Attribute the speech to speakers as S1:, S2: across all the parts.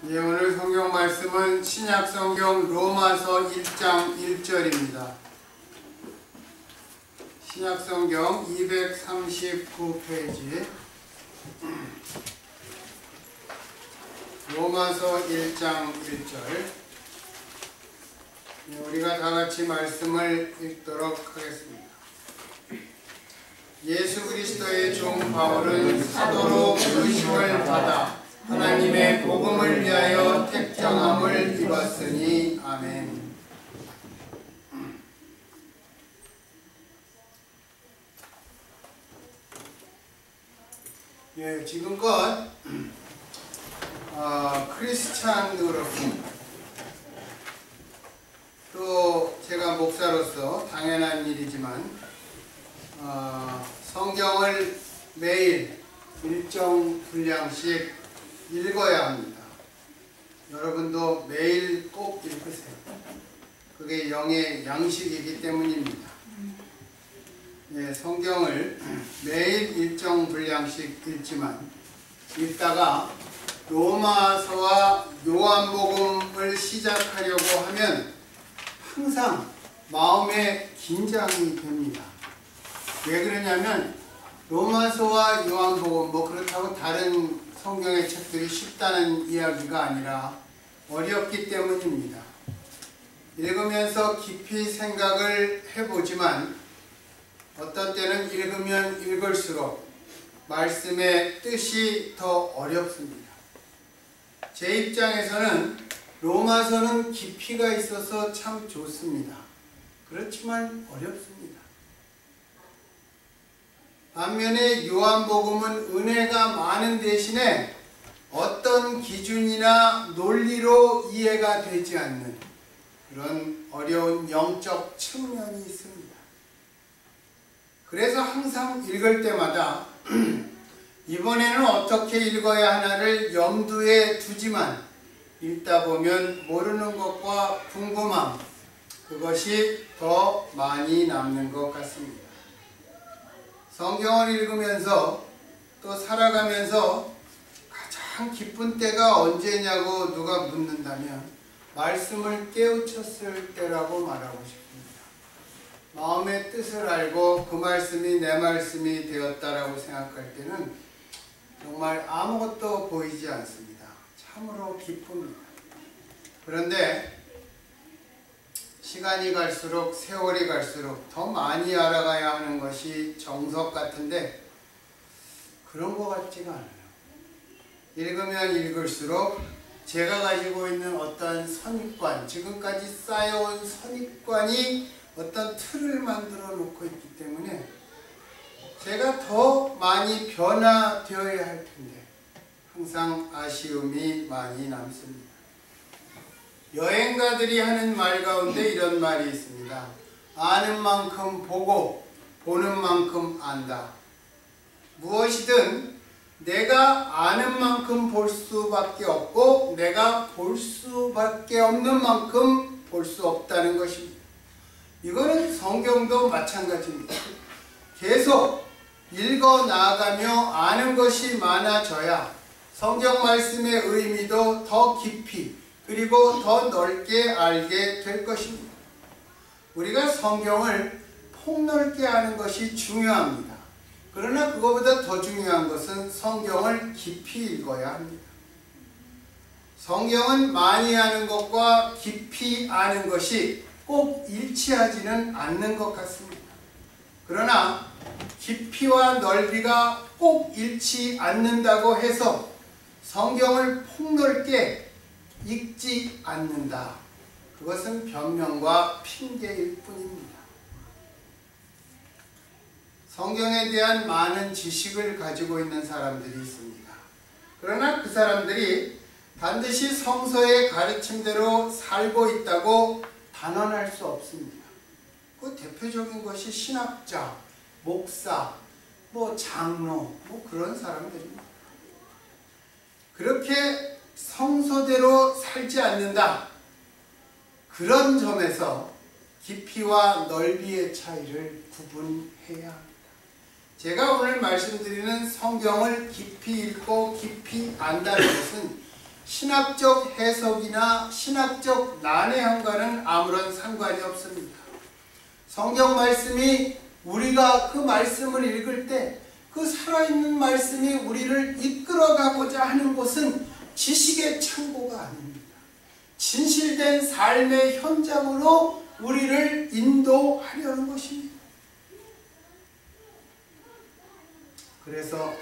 S1: 예, 오늘 성경 말씀은 신약 성경 로마서 1장 1절입니다. 신약 성경 239페이지 로마서 1장 1절. 예, 우리가 다 같이 말씀을 읽도록 하겠습니다. 예수 그리스도의 종 바울은 사도로 부르심을 받아 하나님의 복음을 위하여 택정함을 입었으니 아멘. 예, 지금껏 크리스찬으로서 또 제가 목사로서 당연한 일이지만 성경을 매일 일정 분량씩 읽어야 합니다. 여러분도 매일 꼭 읽으세요. 그게 영의 양식이기 때문입니다. 예, 성경을 매일 일정 분량씩 읽지만 읽다가 로마서와 요한복음을 시작하려고 하면 항상 마음에 긴장이 됩니다. 왜 그러냐면 로마서와 요한복음 그렇다고 다른 성경의 책들이 쉽다는 이야기가 아니라 어렵기 때문입니다. 읽으면서 깊이 생각을 해보지만 어떤 때는 읽으면 읽을수록 말씀의 뜻이 더 어렵습니다. 제 입장에서는 로마서는 깊이가 있어서 참 좋습니다. 그렇지만 어렵습니다. 반면에 요한복음은 은혜가 많은 대신에 어떤 기준이나 논리로 이해가 되지 않는 그런 어려운 영적 측면이 있습니다. 그래서 항상 읽을 때마다 이번에는 어떻게 읽어야 하나를 염두에 두지만 읽다 보면 모르는 것과 궁금함, 그것이 더 많이 남는 것 같습니다. 성경을 읽으면서 또 살아가면서 가장 기쁜 때가 언제냐고 누가 묻는다면 말씀을 깨우쳤을 때라고 말하고 싶습니다. 마음의 뜻을 알고 그 말씀이 내 말씀이 되었다라고 생각할 때는 정말 아무것도 보이지 않습니다. 참으로 기쁩니다. 그런데 시간이 갈수록 세월이 갈수록 더 많이 알아가야 하는 것이 정석 같은데 그런 것 같지가 않아요. 읽으면 읽을수록 제가 가지고 있는 어떤 선입관, 지금까지 쌓여온 선입관이 어떤 틀을 만들어 놓고 있기 때문에 제가 더 많이 변화되어야 할 텐데 항상 아쉬움이 많이 남습니다. 여행가들이 하는 말 가운데 이런 말이 있습니다. 아는 만큼 보고 보는 만큼 안다. 무엇이든 내가 아는 만큼 볼 수밖에 없고 내가 볼 수밖에 없는 만큼 볼 수 없다는 것입니다. 이거는 성경도 마찬가지입니다. 계속 읽어 나가며 아는 것이 많아져야 성경 말씀의 의미도 더 깊이 그리고 더 넓게 알게 될 것입니다. 우리가 성경을 폭넓게 아는 것이 중요합니다. 그러나 그것보다 더 중요한 것은 성경을 깊이 읽어야 합니다. 성경은 많이 아는 것과 깊이 아는 것이 꼭 일치하지는 않는 것 같습니다. 그러나 깊이와 넓이가 꼭 일치 않는다고 해서 성경을 폭넓게 읽지 않는다. 그것은 변명과 핑계일 뿐입니다. 성경에 대한 많은 지식을 가지고 있는 사람들이 있습니다. 그러나 그 사람들이 반드시 성서의 가르침대로 살고 있다고 단언할 수 없습니다. 그 대표적인 것이 신학자, 목사, 장로, 그런 사람들입니다. 그렇게 성서대로 살지 않는다. 그런 점에서 깊이와 넓이의 차이를 구분해야 합니다. 제가 오늘 말씀드리는 성경을 깊이 읽고 깊이 안다는 것은 신학적 해석이나 신학적 난해함과는 아무런 상관이 없습니다. 성경 말씀이 우리가 그 말씀을 읽을 때 그 살아있는 말씀이 우리를 이끌어가고자 하는 것은 지식의 창고가 아닙니다. 진실된 삶의 현장으로 우리를 인도하려는 것입니다. 그래서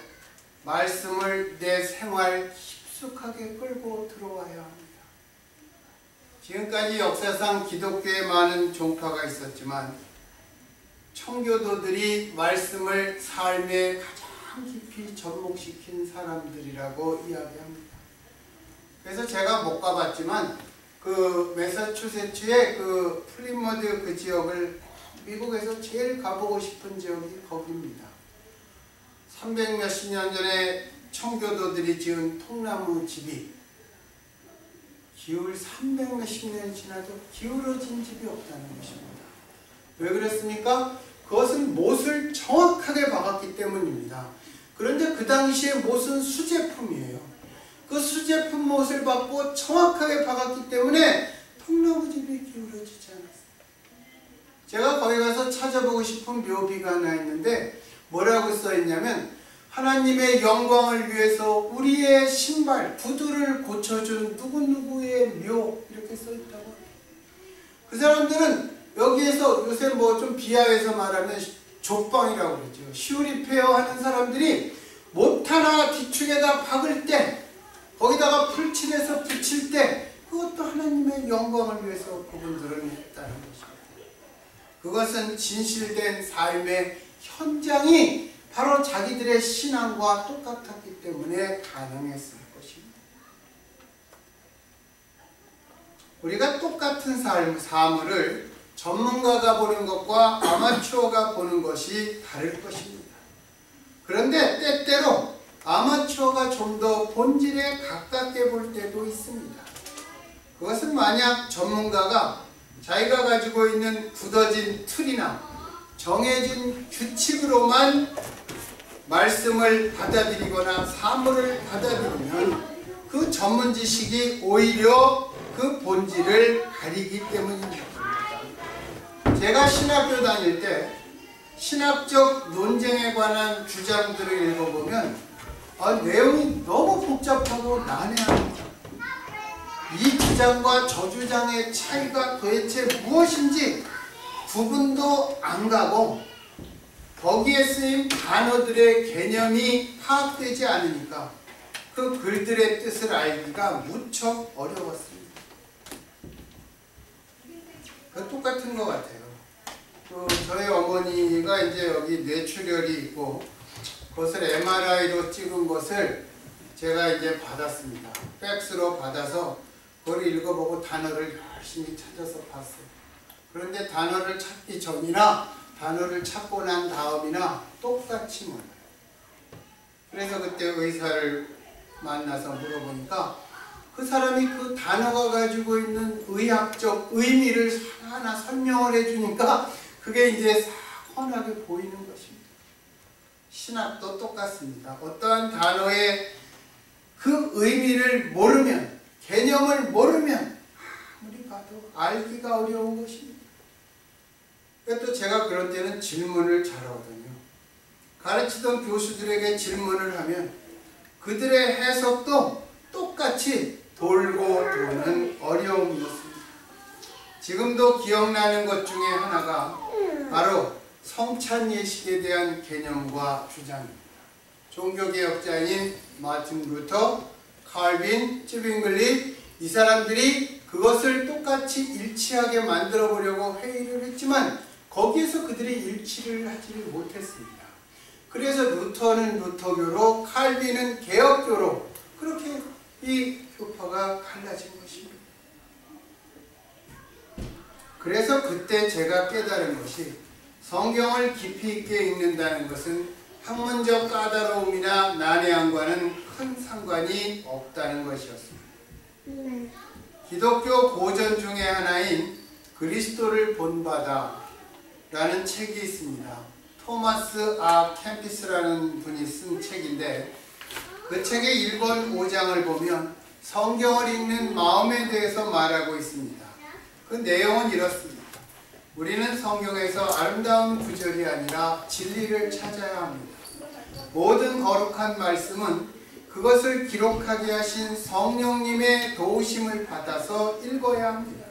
S1: 말씀을 내 생활 깊숙하게 끌고 들어와야 합니다. 지금까지 역사상 기독교에 많은 종파가 있었지만 청교도들이 말씀을 삶에 가장 깊이 접목시킨 사람들이라고 이야기합니다. 그래서 제가 못 가봤지만 그 매사추세츠의 그 플리머드 그 지역을 미국에서 제일 가보고 싶은 지역이 거기입니다. 300 몇십 년 전에 청교도들이 지은 통나무 집이 기울 300 몇십 년이 지나도 기울어진 집이 없다는 것입니다. 왜 그랬습니까? 그것은 못을 정확하게 박았기 때문입니다. 그런데 그 당시에 못은 수제품이에요. 그 수제품 못을 받고 정확하게 박았기 때문에 통나무집이 기울어지지 않았어요. 제가 거기 가서 찾아보고 싶은 묘비가 하나 있는데 뭐라고 써있냐면 하나님의 영광을 위해서 우리의 신발, 구두를 고쳐준 누구누구의 묘 이렇게 써있다고 해요. 그 사람들은 여기에서 요새 뭐 좀 비하해서 말하면 족방이라고 그러죠. 시우리페어 하는 사람들이 못 하나 뒤축에다 박을 때 거기다가 풀칠해서 붙일 때 그것도 하나님의 영광을 위해서 그분들은 했다는 것입니다. 그것은 진실된 삶의 현장이 바로 자기들의 신앙과 똑같았기 때문에 가능했을 것입니다. 우리가 똑같은 사물을 전문가가 보는 것과 아마추어가 보는 것이 다를 것입니다. 그런데 때때로 아마추어가 좀 더 본질에 가깝게 볼 때도 있습니다. 그것은 만약 전문가가 자기가 가지고 있는 굳어진 틀이나 정해진 규칙으로만 말씀을 받아들이거나 사물을 받아들이면 그 전문 지식이 오히려 그 본질을 가리기 때문입니다. 제가 신학교 다닐 때 신학적 논쟁에 관한 주장들을 읽어보면 내용이 너무 복잡하고 난해합니다. 이 주장과 저 주장의 차이가 도대체 무엇인지 구분도 안 가고 거기에 쓰인 단어들의 개념이 파악되지 않으니까 그 글들의 뜻을 알기가 무척 어려웠습니다. 똑같은 것 같아요. 저희 어머니가 이제 여기 뇌출혈이 있고 그것을 MRI로 찍은 것을 제가 이제 받았습니다. 팩스로 받아서 그걸 읽어보고 단어를 열심히 찾아서 봤어요. 그런데 단어를 찾기 전이나 단어를 찾고 난 다음이나 똑같이 몰라요. 그래서 그때 의사를 만나서 물어보니까 그 사람이 그 단어가 가지고 있는 의학적 의미를 하나 설명을 해주니까 그게 이제 훤하게 보이는 것입니다. 신학도 똑같습니다. 어떠한 단어의 그 의미를 모르면, 개념을 모르면 아무리 봐도 알기가 어려운 것입니다. 또 제가 그런 때는 질문을 잘하거든요. 가르치던 교수들에게 질문을 하면 그들의 해석도 똑같이 돌고 도는 어려움이었습니다. 지금도 기억나는 것 중에 하나가 바로 성찬 예식에 대한 개념과 주장입니다. 종교개혁자인 마틴 루터, 칼빈, 쯔빙글리 이 사람들이 그것을 똑같이 일치하게 만들어 보려고 회의를 했지만 거기에서 그들이 일치를 하지 못했습니다. 그래서 루터는 루터교로, 칼빈은 개혁교로 그렇게 이 교파가 갈라진 것입니다. 그래서 그때 제가 깨달은 것이 성경을 깊이 있게 읽는다는 것은 학문적 까다로움이나 난해함과는 큰 상관이 없다는 것이었습니다. 기독교 고전 중에 하나인 그리스도를 본받아 라는 책이 있습니다. 토마스 아 캠피스라는 분이 쓴 책인데 그 책의 1권 5장을 보면 성경을 읽는 마음에 대해서 말하고 있습니다. 그 내용은 이렇습니다. 우리는 성경에서 아름다운 구절이 아니라 진리를 찾아야 합니다. 모든 거룩한 말씀은 그것을 기록하게 하신 성령님의 도우심을 받아서 읽어야 합니다.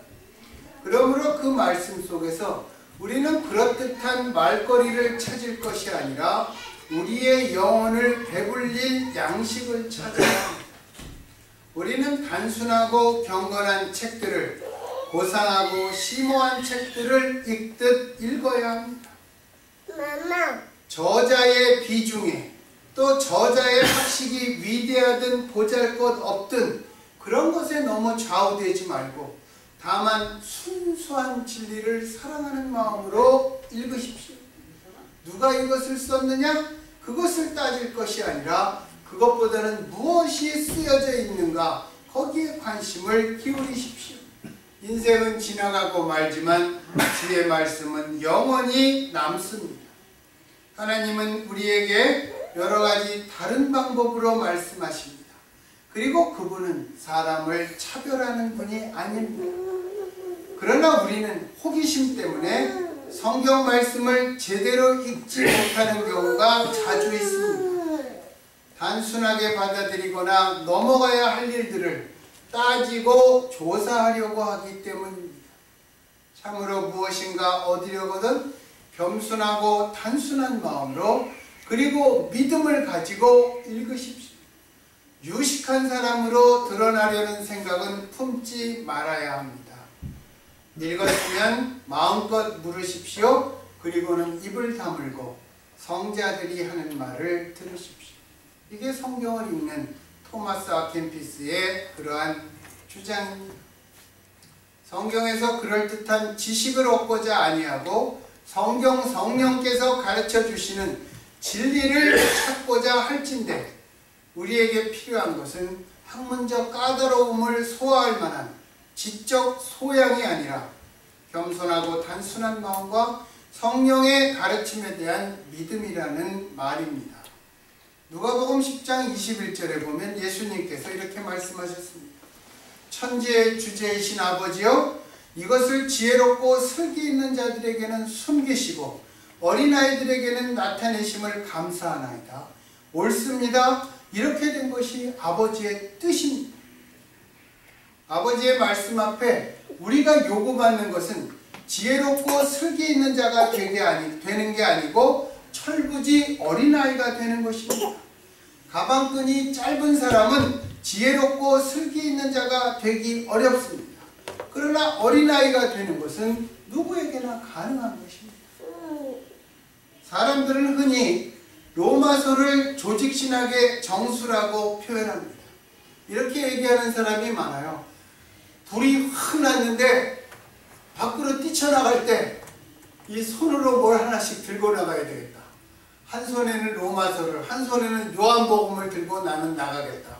S1: 그러므로 그 말씀 속에서 우리는 그럴듯한 말거리를 찾을 것이 아니라 우리의 영혼을 배불릴 양식을 찾아야 합니다. 우리는 단순하고 경건한 책들을, 고상하고 심오한 책들을 읽듯 읽어야 합니다. 저자의 비중에, 또 저자의 학식이 위대하든 보잘것없든 그런 것에 너무 좌우되지 말고 다만 순수한 진리를 사랑하는 마음으로 읽으십시오. 누가 이것을 썼느냐? 그것을 따질 것이 아니라 그것보다는 무엇이 쓰여져 있는가? 거기에 관심을 기울이십시오. 인생은 지나가고 말지만 주의 말씀은 영원히 남습니다. 하나님은 우리에게 여러 가지 다른 방법으로 말씀하십니다. 그리고 그분은 사람을 차별하는 분이 아닙니다. 그러나 우리는 호기심 때문에 성경 말씀을 제대로 읽지 못하는 경우가 자주 있습니다. 단순하게 받아들이거나 넘어가야 할 일들을 따지고 조사하려고 하기 때문입니다. 참으로 무엇인가 얻으려거든 겸손하고 단순한 마음으로, 그리고 믿음을 가지고 읽으십시오. 유식한 사람으로 드러나려는 생각은 품지 말아야 합니다. 읽었으면 마음껏 물으십시오. 그리고는 입을 다물고 성자들이 하는 말을 들으십시오. 이게 성경을 읽는 토마스 아켄피스의 그러한 주장입니다. 성경에서 그럴듯한 지식을 얻고자 아니하고 성경 성령께서 가르쳐 주시는 진리를 찾고자 할진대 우리에게 필요한 것은 학문적 까다로움을 소화할 만한 지적 소양이 아니라 겸손하고 단순한 마음과 성령의 가르침에 대한 믿음이라는 말입니다. 누가복음 10장 21절에 보면 예수님께서 이렇게 말씀하셨습니다. 천지의 주제이신 아버지여, 이것을 지혜롭고 슬기 있는 자들에게는 숨기시고 어린아이들에게는 나타내심을 감사하나이다. 옳습니다. 이렇게 된 것이 아버지의 뜻입니다. 아버지의 말씀 앞에 우리가 요구받는 것은 지혜롭고 슬기 있는 자가 되는 게 아니고 철부지 어린아이가 되는 것입니다. 가방끈이 짧은 사람은 지혜롭고 슬기 있는 자가 되기 어렵습니다. 그러나 어린아이가 되는 것은 누구에게나 가능한 것입니다. 사람들은 흔히 로마서를 조직신학의 정수라고 표현합니다. 이렇게 얘기하는 사람이 많아요. 불이 확 났는데 밖으로 뛰쳐나갈 때 이 손으로 뭘 하나씩 들고 나가야 되겠다. 한 손에는 로마서를, 한 손에는 요한복음을 들고 나는 나가겠다.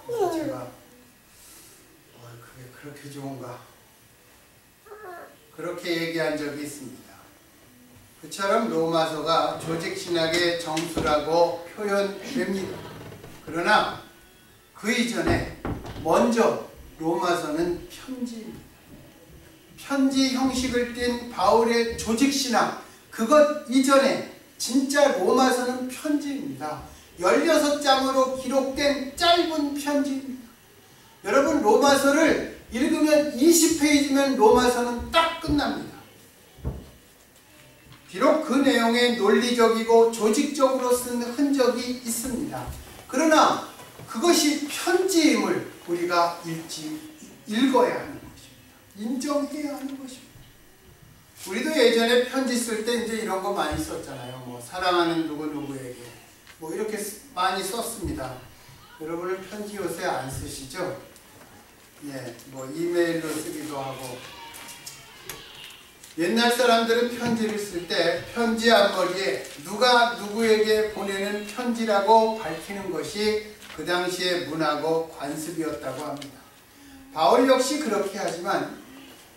S1: 그래서 제가 그게 그렇게 좋은가? 그렇게 얘기한 적이 있습니다. 그처럼 로마서가 조직신학의 정수라고 표현됩니다. 그러나 그 이전에 먼저 로마서는 편지입니다. 편지 형식을 띤 바울의 조직신학, 그것 이전에 진짜 로마서는 편지입니다. 16장으로 기록된 짧은 편지입니다. 여러분, 로마서를 읽으면 20페이지면 로마서는 딱 끝납니다. 비록 그 내용에 논리적이고 조직적으로 쓴 흔적이 있습니다. 그러나 그것이 편지임을 우리가 읽어야 하는 것입니다. 인정해야 하는 것입니다. 우리도 예전에 편지 쓸 때 이제 이런 거 많이 썼잖아요. 뭐 사랑하는 누구누구에게 뭐 이렇게 많이 썼습니다. 여러분은 편지 요새 안 쓰시죠? 예, 뭐 이메일로 쓰기도 하고. 옛날 사람들은 편지를 쓸 때 편지 앞머리에 누가 누구에게 보내는 편지라고 밝히는 것이 그 당시의 문화고 관습이었다고 합니다. 바울 역시 그렇게 하지만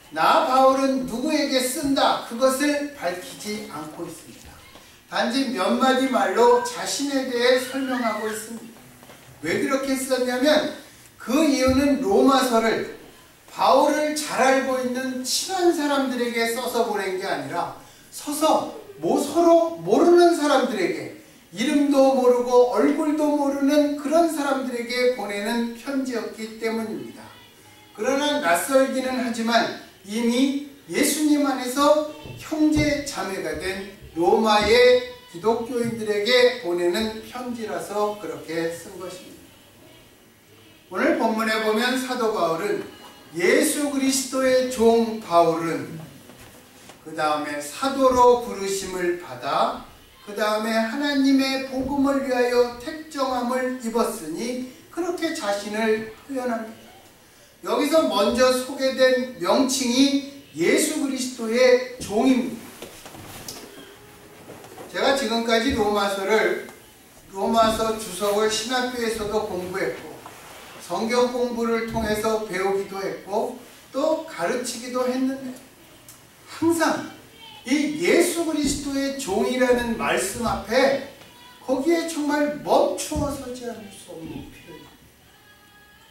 S1: 나 바울은 누구에게 쓴다, 그것을 밝히지 않고 있습니다. 단지 몇 마디 말로 자신에 대해 설명하고 있습니다. 왜 그렇게 썼냐면 그 이유는 로마서를 바울을 잘 알고 있는 친한 사람들에게 써서 보낸 게 아니라 서로 모르는 사람들에게, 이름도 모르고 얼굴도 모르는 그런 사람들에게 보내는 편지였기 때문입니다. 그러나 낯설기는 하지만 이미 예수님 안에서 형제 자매가 된 로마의 기독교인들에게 보내는 편지라서 그렇게 쓴 것입니다. 오늘 본문에 보면 사도 바울은 예수 그리스도의 종 바울은 그 다음에 사도로 부르심을 받아 그 다음에 하나님의 복음을 위하여 택정함을 입었으니 그렇게 자신을 표현합니다. 여기서 먼저 소개된 명칭이 예수 그리스도의 종입니다. 제가 지금까지 로마서 주석을 신학교에서도 공부했고 성경 공부를 통해서 배우기도 했고 또 가르치기도 했는데 항상 이 예수 그리스도의 종이라는 말씀 앞에 거기에 정말 멈추어 서지 않을 수 없는 필요입니다.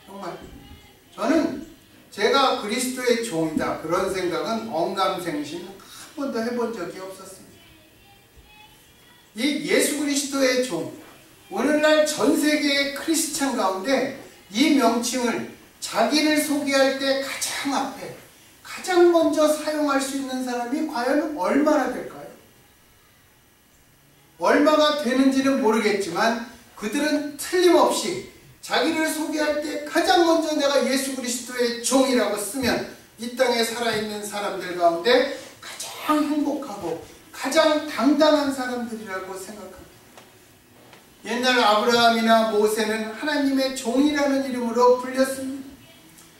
S1: 정말 저는 제가 그리스도의 종이다 그런 생각은 언감생심 한 번도 해본 적이 없었습니다. 이 예수 그리스도의 종, 오늘날 전 세계의 크리스찬 가운데 이 명칭을 자기를 소개할 때 가장 앞에 가장 먼저 사용할 수 있는 사람이 과연 얼마나 될까요? 얼마가 되는지는 모르겠지만 그들은 틀림없이 자기를 소개할 때 가장 먼저 내가 예수 그리스도의 종이라고 쓰면 이 땅에 살아있는 사람들 가운데 가장 행복하고 가장 당당한 사람들이라고 생각합니다. 옛날 아브라함이나 모세는 하나님의 종이라는 이름으로 불렸습니다.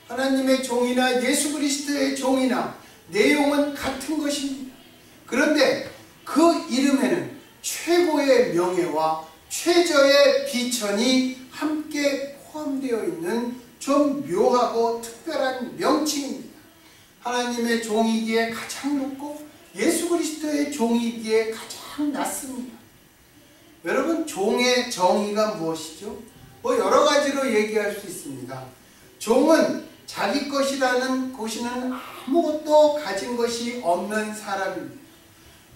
S1: 하나님의 종이나 예수 그리스도의 종이나 내용은 같은 것입니다. 그런데 그 이름에는 최고의 명예와 최저의 비천이 함께 포함되어 있는 좀 묘하고 특별한 명칭입니다. 하나님의 종이기에 가장 높고 예수 그리스도의 종이기에 가장 낮습니다. 여러분, 종의 정의가 무엇이죠? 여러 가지로 얘기할 수 있습니다. 종은 자기 것이라는 것이는 아무것도 가진 것이 없는 사람입니다.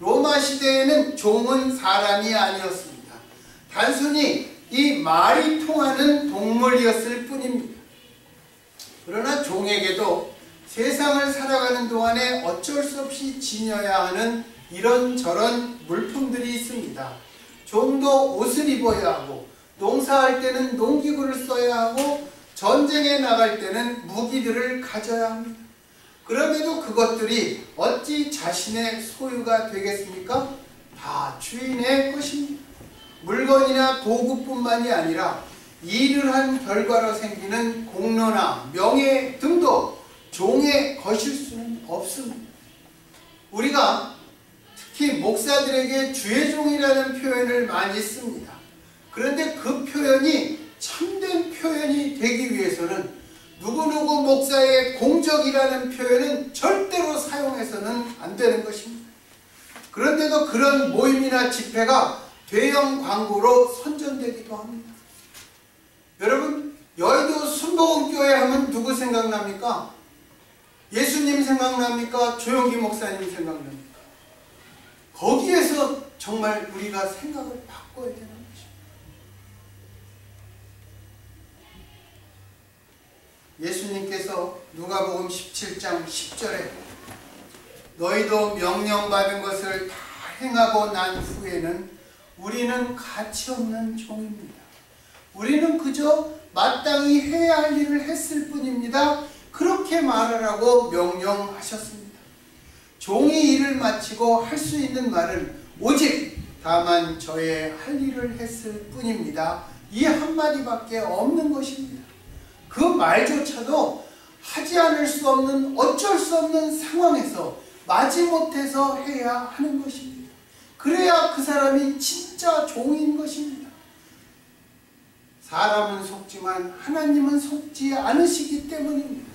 S1: 로마 시대에는 종은 사람이 아니었습니다. 단순히 이 말이 통하는 동물이었을 뿐입니다. 그러나 종에게도 세상을 살아가는 동안에 어쩔 수 없이 지녀야 하는 이런저런 물품들이 있습니다. 종도 옷을 입어야 하고, 농사할 때는 농기구를 써야 하고, 전쟁에 나갈 때는 무기들을 가져야 합니다. 그럼에도 그것들이 어찌 자신의 소유가 되겠습니까? 다 주인의 것입니다. 물건이나 도구뿐만이 아니라 일을 한 결과로 생기는 공로나 명예 등도 종의 것일 수는 없습니다. 우리가 특히 목사들에게 주의 종이라는 표현을 많이 씁니다. 그런데 그 표현이 참된 표현이 되기 위해서는 누구누구 목사의 공적이라는 표현은 절대로 사용해서는 안 되는 것입니다. 그런데도 그런 모임이나 집회가 대형 광고로 선전되기도 합니다. 여러분, 여의도 순복음교회 하면 누구 생각납니까? 예수님 생각납니까? 조용기 목사님 생각납니까? 거기에서 정말 우리가 생각을 바꿔야 되는 것입니다. 예수님께서 누가복음 17장 10절에 너희도 명령받은 것을 다 행하고 난 후에는 우리는 가치 없는 종입니다. 우리는 그저 마땅히 해야 할 일을 했을 뿐입니다. 그렇게 말하라고 명령하셨습니다. 종이 일을 마치고 할 수 있는 말은 오직 다만 저의 할 일을 했을 뿐입니다. 이 한마디밖에 없는 것입니다. 그 말조차도 하지 않을 수 없는 어쩔 수 없는 상황에서 마지못해서 해야 하는 것입니다. 그래야 그 사람이 진짜 종인 것입니다. 사람은 속지만 하나님은 속지 않으시기 때문입니다.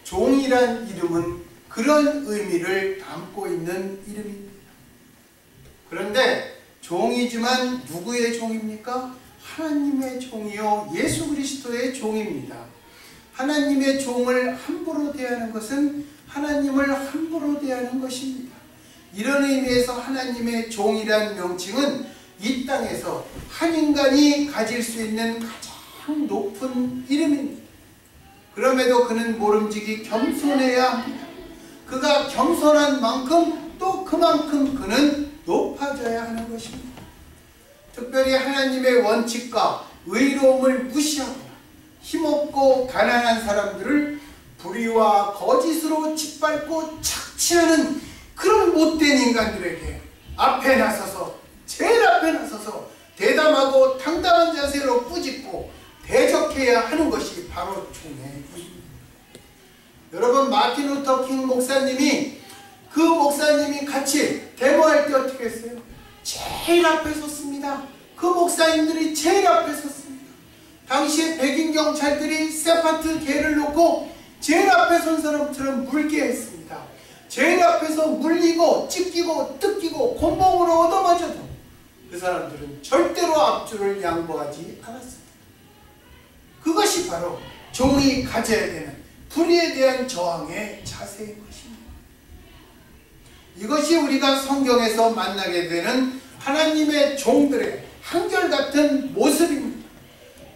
S1: 종이란 이름은 그런 의미를 담고 있는 이름입니다. 그런데 종이지만 누구의 종입니까? 하나님의 종이요 예수 그리스도의 종입니다. 하나님의 종을 함부로 대하는 것은 하나님을 함부로 대하는 것입니다. 이런 의미에서 하나님의 종이란 명칭은 이 땅에서 한 인간이 가질 수 있는 가장 높은 이름입니다. 그럼에도 그는 모름지기 겸손해야 합니다. 그가 겸손한 만큼 또 그만큼 그는 높아져야 하는 것입니다. 특별히 하나님의 원칙과 의로움을 무시하고 힘없고 가난한 사람들을 불의와 거짓으로 짓밟고 착취하는 그런 못된 인간들에게 앞에 나서서 제일 앞에 나서서 대담하고 당당한 자세로 꾸짖고 대적해야 하는 것이 바로 종의 일입니다. 여러분, 마틴 루터 킹 목사님이 그 목사님이 같이 데모할 때 어떻게 했어요? 제일 앞에 섰습니다. 그 목사님들이 제일 앞에 섰습니다. 당시에 백인 경찰들이 세파트 개를 놓고 제일 앞에 선 사람처럼 물게 했습니다. 제일 앞에서 물리고 찢기고 뜯기고 곤봉으로 얻어맞아도 그 사람들은 절대로 앞줄을 양보하지 않았습니다. 그것이 바로 종이 가져야 되는 불의에 대한 저항의 자세인 것입니다. 이것이 우리가 성경에서 만나게 되는 하나님의 종들의 한결같은 모습입니다.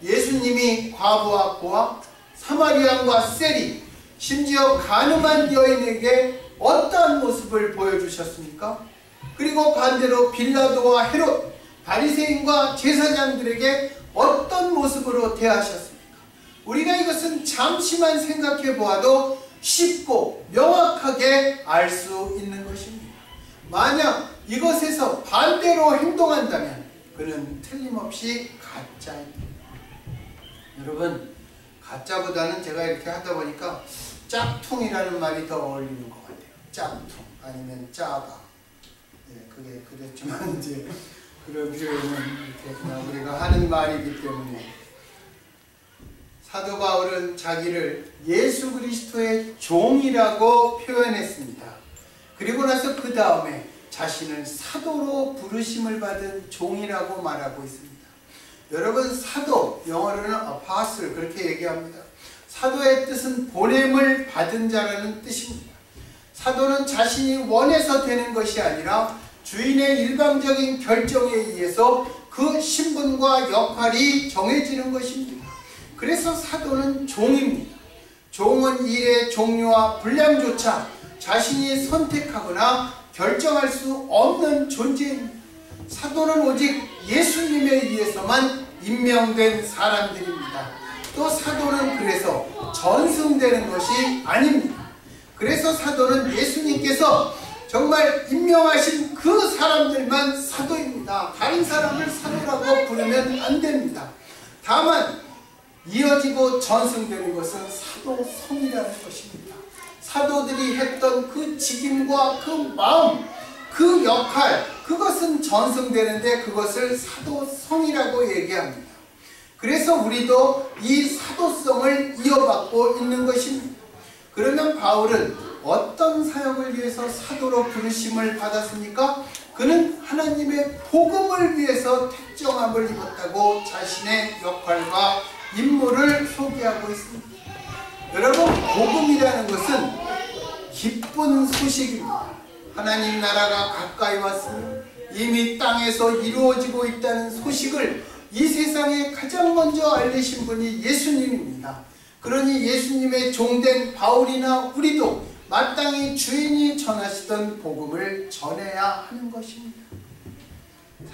S1: 예수님이 과부와 고아, 사마리아인과 세리, 심지어 가늠한 여인에게 어떠한 모습을 보여주셨습니까? 그리고 반대로 빌라도와 헤롯, 바리새인과 제사장들에게 어떤 모습으로 대하셨습니까? 우리가 이것은 잠시만 생각해 보아도 쉽고 명확하게 알 수 있는 것입니다. 만약 이것에서 반대로 행동한다면 그는 틀림없이 가짜입니다. 여러분, 가짜보다는 제가 이렇게 하다 보니까 짝퉁이라는 말이 더 어울리는 것 같아요. 짝퉁 아니면 짜가. 예, 그게 그랬지만 이제 그런 표현은 이렇게 그냥 우리가 하는 말이기 때문에 사도 바울은 자기를 예수 그리스도의 종이라고 표현했습니다. 그리고 나서 그 다음에 자신을 사도로 부르심을 받은 종이라고 말하고 있습니다. 여러분, 사도, 영어로는 apostle 그렇게 얘기합니다. 사도의 뜻은 보냄을 받은 자라는 뜻입니다. 사도는 자신이 원해서 되는 것이 아니라 주인의 일방적인 결정에 의해서 그 신분과 역할이 정해지는 것입니다. 그래서 사도는 종입니다. 종은 일의 종류와 분량조차 자신이 선택하거나 결정할 수 없는 존재입니다. 사도는 오직 예수님에 의해서만 임명된 사람들입니다. 또 사도는 그래서 전승되는 것이 아닙니다. 그래서 사도는 예수님께서 정말 임명하신 그 사람들만 사도입니다. 다른 사람을 사도라고 부르면 안 됩니다. 다만 이어지고 전승되는 것은 사도성이라는 것입니다. 사도들이 했던 그 직임과 그 마음, 그 역할, 그것은 전승되는데 그것을 사도성이라고 얘기합니다. 그래서 우리도 이 사도성을 이어받고 있는 것입니다. 그러면 바울은 어떤 사역을 위해서 사도로 부르심을 받았습니까? 그는 하나님의 복음을 위해서 택정함을 입었다고 자신의 역할과 임무를 소개하고 있습니다. 여러분, 복음이라는 것은 기쁜 소식입니다. 하나님 나라가 가까이 왔으며 이미 땅에서 이루어지고 있다는 소식을 이 세상에 가장 먼저 알리신 분이 예수님입니다. 그러니 예수님의 종된 바울이나 우리도 마땅히 주인이 전하시던 복음을 전해야 하는 것입니다.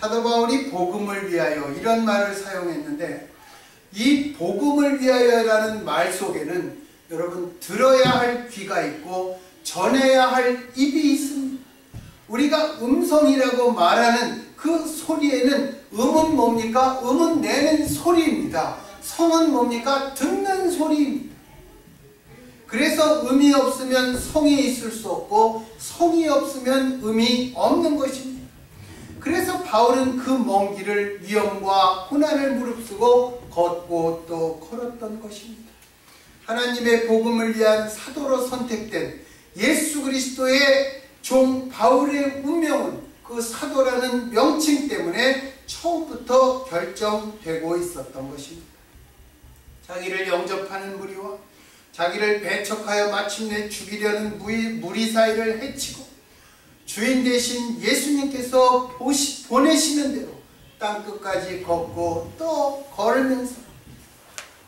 S1: 사도 바울이 복음을 위하여 이런 말을 사용했는데, 이 복음을 위하여라는 말 속에는 여러분 들어야 할 귀가 있고 전해야 할 입이 있습니다. 우리가 음성이라고 말하는 그 소리에는 음은 뭡니까? 음은 내는 소리입니다. 성은 뭡니까? 듣는 소리입니다. 그래서 음이 없으면 성이 있을 수 없고 성이 없으면 음이 없는 것입니다. 그래서 바울은 그 먼 길을 위험과 고난을 무릅쓰고 걷고 또 걸었던 것입니다. 하나님의 복음을 위한 사도로 선택된 예수 그리스도의 종 바울의 운명은 그 사도라는 명칭 때문에 처음부터 결정되고 있었던 것입니다. 자기를 영접하는 무리와 자기를 배척하여 마침내 죽이려는 무리사이를 해치고 주인 되신 예수님께서 보내시는 대로 땅끝까지 걷고 또 걸으면서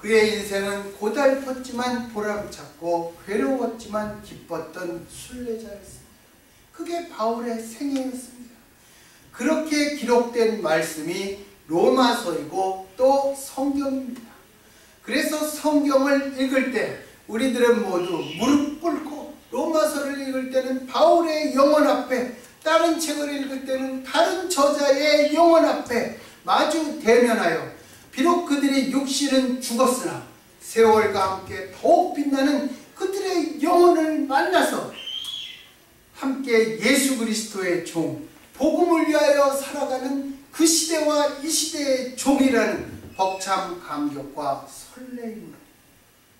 S1: 그의 인생은 고달팠지만 보람찼고 괴로웠지만 기뻤던 순례자였습니다. 그게 바울의 생애였습니다. 그렇게 기록된 말씀이 로마서이고 또 성경입니다. 그래서 성경을 읽을 때 우리들은 모두 무릎 꿇고 로마서를 읽을 때는 바울의 영혼 앞에, 다른 책을 읽을 때는 다른 저자의 영혼 앞에 마주 대면하여 비록 그들의 육신은 죽었으나 세월과 함께 더욱 빛나는 그들의 영혼을 만나서 함께 예수 그리스도의 종, 복음을 위하여 살아가는 그 시대와 이 시대의 종이라는 벅참 감격과 설레임으로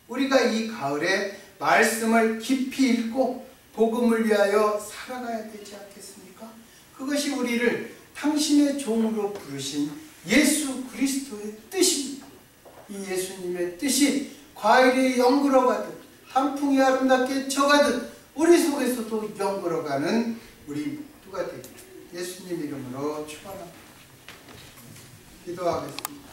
S1: 우리가 이 가을에 말씀을 깊이 읽고 복음을 위하여 살아가야 되지 않겠습니까? 그것이 우리를 당신의 종으로 부르신 예수 그리스도의 뜻입니다. 이 예수님의 뜻이 과일이 연그러가듯 단풍이 아름답게 져가듯 우리 속에서도 연그러가는 우리 모두가 되기를 예수님 이름으로 축원합니다. 기도하겠습니다.